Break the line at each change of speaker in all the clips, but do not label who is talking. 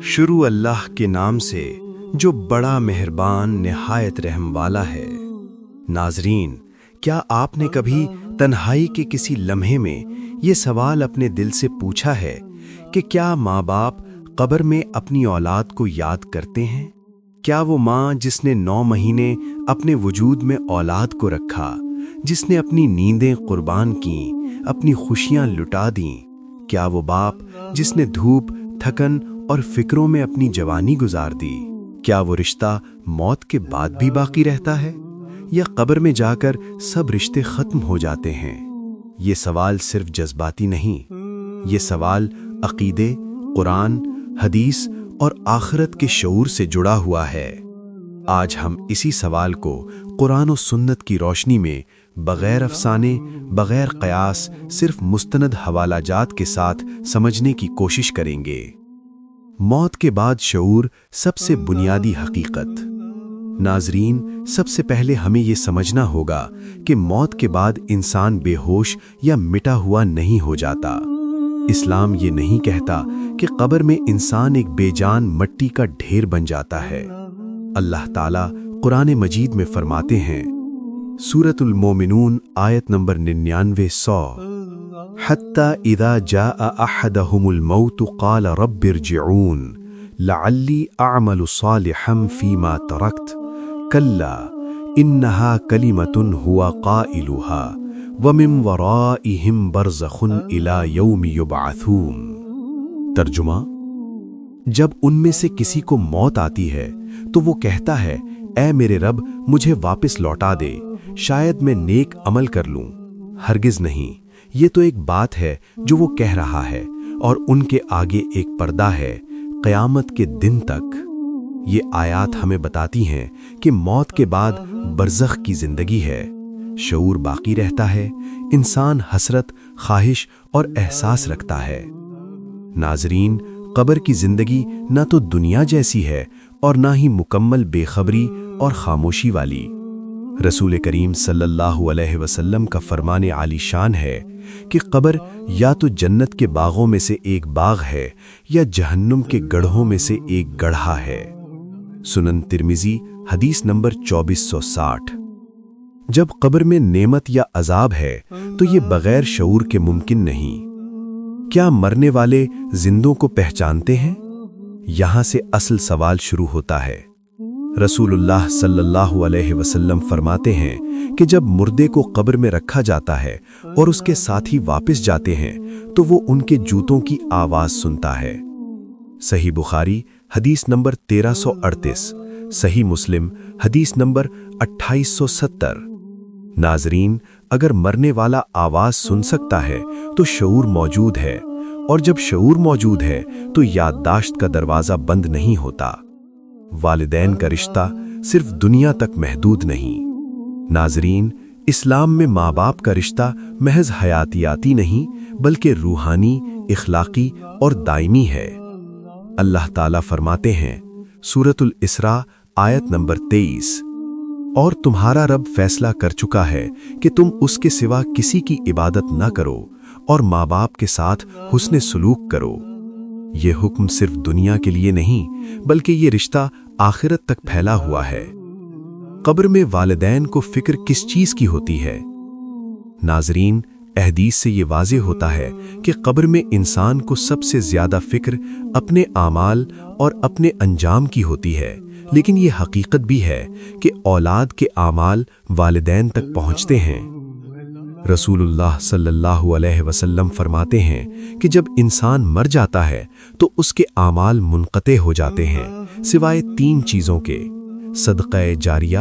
شروع اللہ کے نام سے جو بڑا مہربان نہایت رحم والا ہے۔ ناظرین، کیا آپ نے کبھی تنہائی کے کسی لمحے میں یہ سوال اپنے دل سے پوچھا ہے کہ کیا ماں باپ قبر میں اپنی اولاد کو یاد کرتے ہیں؟ کیا وہ ماں جس نے 9 مہینے اپنے وجود میں اولاد کو رکھا، جس نے اپنی نیندیں قربان کیں، اپنی خوشیاں لٹا دیں؟ کیا وہ باپ جس نے دھوپ، تھکن اور فکروں میں اپنی جوانی گزار دی؟ کیا وہ رشتہ موت کے بعد بھی باقی رہتا ہے، یا قبر میں جا کر سب رشتے ختم ہو جاتے ہیں؟ یہ سوال صرف جذباتی نہیں، یہ سوال عقیدے، قرآن، حدیث اور آخرت کے شعور سے جڑا ہوا ہے۔ آج ہم اسی سوال کو قرآن و سنت کی روشنی میں بغیر افسانے، بغیر قیاس، صرف مستند حوالہ جات کے ساتھ سمجھنے کی کوشش کریں گے۔ موت کے بعد شعور، سب سے بنیادی حقیقت۔ ناظرین، سب سے پہلے ہمیں یہ سمجھنا ہوگا کہ موت کے بعد انسان بے ہوش یا مٹا ہوا نہیں ہو جاتا۔ اسلام یہ نہیں کہتا کہ قبر میں انسان ایک بے جان مٹی کا ڈھیر بن جاتا ہے۔ اللہ تعالیٰ قرآن مجید میں فرماتے ہیں، سورۃ المومنون آیت نمبر 99-100، حَتَّى إِذَا جَاءَ أَحَدَهُمُ الْمَوْتُ قَالَ رَبِّ ارْجِعُونِ لَعَلِّي أَعْمَلُ صَالِحًا فِيمَا تَرَكْتُ كَلَّا إِنَّهَا كَلِمَةٌ هُوَ قَائِلُهَا وَمِن وَرَائِهِمْ بَرْزَخٌ إِلَى يَوْمِ يُبْعَثُونَ۔ ترجمہ: جب ان میں سے کسی کو موت آتی ہے تو وہ کہتا ہے، اے میرے رب، مجھے واپس لوٹا دے، شاید میں نیک عمل کر لوں۔ ہرگز نہیں، یہ تو ایک بات ہے جو وہ کہہ رہا ہے، اور ان کے آگے ایک پردہ ہے قیامت کے دن تک۔ یہ آیات ہمیں بتاتی ہیں کہ موت کے بعد برزخ کی زندگی ہے، شعور باقی رہتا ہے، انسان حسرت، خواہش اور احساس رکھتا ہے۔ ناظرین، قبر کی زندگی نہ تو دنیا جیسی ہے اور نہ ہی مکمل بے خبری اور خاموشی والی۔ رسول کریم صلی اللہ علیہ وسلم کا فرمان عالی شان ہے کہ قبر یا تو جنت کے باغوں میں سے ایک باغ ہے یا جہنم کے گڑھوں میں سے ایک گڑھا ہے۔ سنن ترمذی حدیث نمبر 2460۔ جب قبر میں نعمت یا عذاب ہے تو یہ بغیر شعور کے ممکن نہیں۔ کیا مرنے والے زندوں کو پہچانتے ہیں؟ یہاں سے اصل سوال شروع ہوتا ہے۔ رسول اللہ صلی اللہ علیہ وسلم فرماتے ہیں کہ جب مردے کو قبر میں رکھا جاتا ہے اور اس کے ساتھی واپس جاتے ہیں تو وہ ان کے جوتوں کی آواز سنتا ہے۔ صحیح بخاری حدیث نمبر 1338، صحیح مسلم حدیث نمبر 2870۔ ناظرین، اگر مرنے والا آواز سن سکتا ہے تو شعور موجود ہے، اور جب شعور موجود ہے تو یادداشت کا دروازہ بند نہیں ہوتا۔ والدین کا رشتہ صرف دنیا تک محدود نہیں۔ ناظرین، اسلام میں ماں باپ کا رشتہ محض حیاتیاتی نہیں بلکہ روحانی، اخلاقی اور دائمی ہے۔ اللہ تعالیٰ فرماتے ہیں، سورۃ الاسراء آیت نمبر 23، اور تمہارا رب فیصلہ کر چکا ہے کہ تم اس کے سوا کسی کی عبادت نہ کرو اور ماں باپ کے ساتھ حسن سلوک کرو۔ یہ حکم صرف دنیا کے لیے نہیں بلکہ یہ رشتہ آخرت تک پھیلا ہوا ہے۔ قبر میں والدین کو فکر کس چیز کی ہوتی ہے؟ ناظرین، احادیث سے یہ واضح ہوتا ہے کہ قبر میں انسان کو سب سے زیادہ فکر اپنے اعمال اور اپنے انجام کی ہوتی ہے، لیکن یہ حقیقت بھی ہے کہ اولاد کے اعمال والدین تک پہنچتے ہیں۔ رسول اللہ صلی اللہ علیہ وسلم فرماتے ہیں کہ جب انسان مر جاتا ہے تو اس کے اعمال منقطع ہو جاتے ہیں سوائے 3 چیزوں کے: صدقہ جاریہ،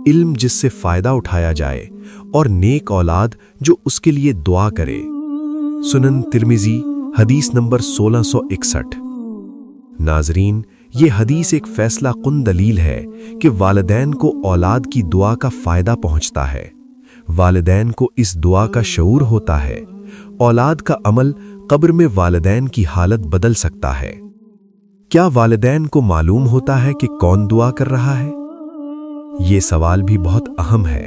علم جس سے فائدہ اٹھایا جائے، اور نیک اولاد جو اس کے لیے دعا کرے۔ سنن ترمذی حدیث نمبر 1661۔ ناظرین، یہ حدیث ایک فیصلہ کن دلیل ہے کہ والدین کو اولاد کی دعا کا فائدہ پہنچتا ہے۔ والدین کو اس دعا کا شعور ہوتا ہے۔ اولاد کا عمل قبر میں والدین کی حالت بدل سکتا ہے۔ کیا والدین کو معلوم ہوتا ہے کہ کون دعا کر رہا ہے؟ یہ سوال بھی بہت اہم ہے۔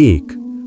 1.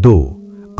2.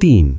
3.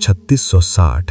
3660।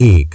1.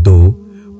2.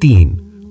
3.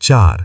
4.